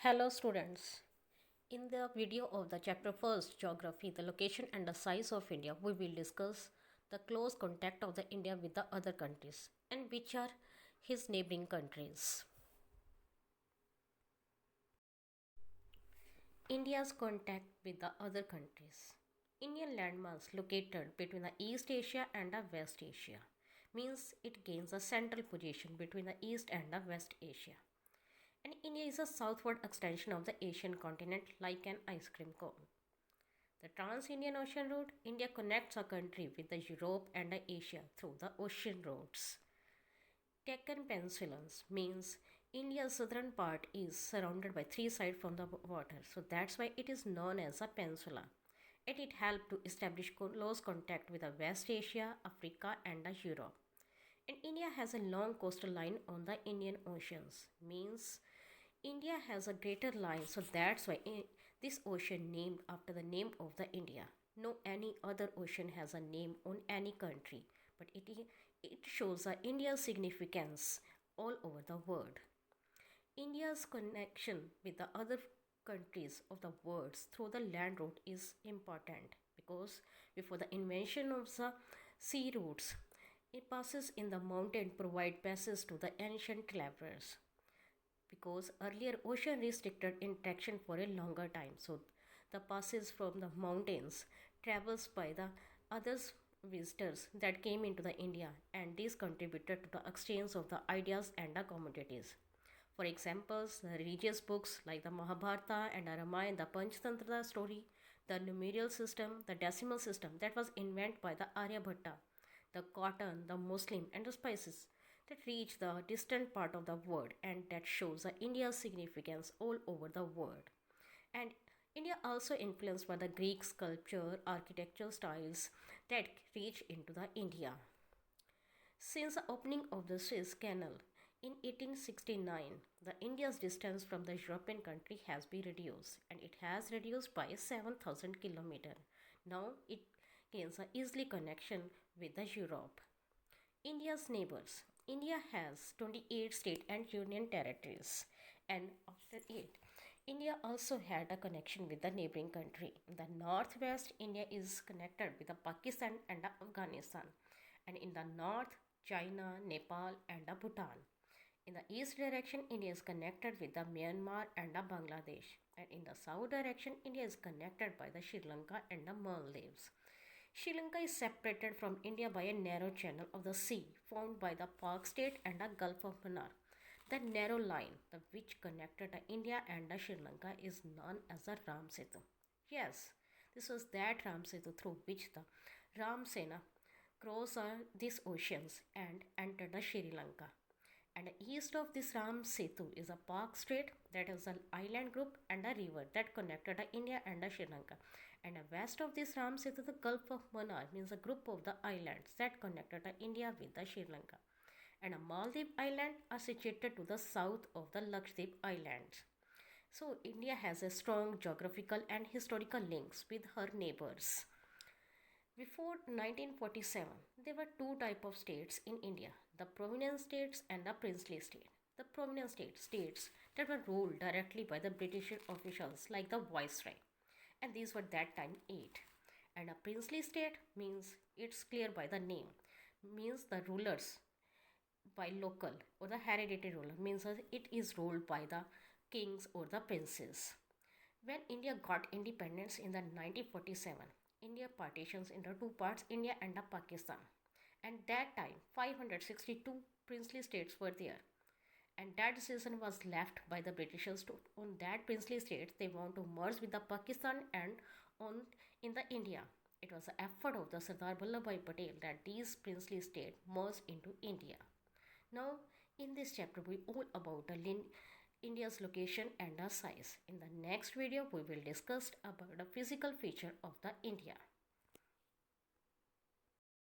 Hello students. In the video of the chapter first geography, the location and the size of India, we will discuss the close contact of the India with the other countries and which are his neighboring countries. India's contact with the other countries. Indian landmass located between the East Asia and the West Asia means it gains a central position between the East and the West Asia. And India is a southward extension of the Asian continent like an ice cream cone. The Trans-Indian Ocean route, India connects a country with the Europe and the Asia through the ocean routes. Deccan Peninsula means India's southern part is surrounded by three sides from the water, so that's why it is known as a peninsula. And it helped to establish close contact with the West Asia, Africa, and the Europe. And India has a long coastal line on the Indian Oceans, means India has a greater line, so that's why this ocean named after the name of the India. No any other ocean has a name on any country, but it shows India's significance all over the world. India's connection with the other countries of the world through the land route is important because before the invention of the sea routes, it passes in the mountain provide passes to the ancient travelers because earlier ocean restricted interaction for a longer time, so the passes from the mountains travels by the others visitors that came into the India, and this contributed to the exchange of the ideas and the commodities. For examples, the religious books like the Mahabharata and the Ramayana, the Panchatantra story, the numeral system, the decimal system that was invented by the Aryabhatta, the cotton, the Muslim, and the spices that reach the distant part of the world, and that shows India's significance all over the world. And India also influenced by the Greek sculpture, architectural styles that reach into the India. Since the opening of the Suez Canal in 1869, the India's distance from the European country has been reduced, and it has reduced by 7,000 kilometers. Now it gains a easily connection with the Europe. India's neighbors. India has 28 state and union territories, and after it, India also had a connection with the neighboring country. In the northwest, India is connected with the Pakistan and the Afghanistan, and in the north, China, Nepal, and the Bhutan. In the east direction, India is connected with the Myanmar and the Bangladesh, and in the south direction, India is connected by the Sri Lanka and the Maldives. Sri Lanka is separated from India by a narrow channel of the sea formed by the Pak state and the Gulf of Mannar. The narrow line which connected India and Sri Lanka is known as the Ram Setu. Yes, this was that Ram Setu through which the Ram Sena crossed these oceans and entered the Sri Lanka. And east of this Ram Setu is a Pak Strait that is an island group and a river that connected India and Sri Lanka. And west of this Ram Setu, the Gulf of Mannar means a group of the islands that connected India with the Sri Lanka. And a Maldives island are situated to the south of the Lakshadweep Islands. So India has a strong geographical and historical links with her neighbors. Before 1947, there were two types of states in India, the province states and the princely state. The province states that were ruled directly by the British officials like the viceroy, and these were that time 8. And a princely state means it's clear by the name, means the rulers by local or the hereditary ruler, means it is ruled by the kings or the princes. When India got independence in the 1947, India partitions into two parts, India and Pakistan. And that time 562 princely states were there. And that decision was left by the Britishers to, on that princely states they want to merge with the Pakistan and on in the India. It was the effort of the Sardar Vallabhbhai Patel that these princely states merged into India. Now in this chapter we all about India's location and the size. In the next video we will discuss about the physical feature of the India.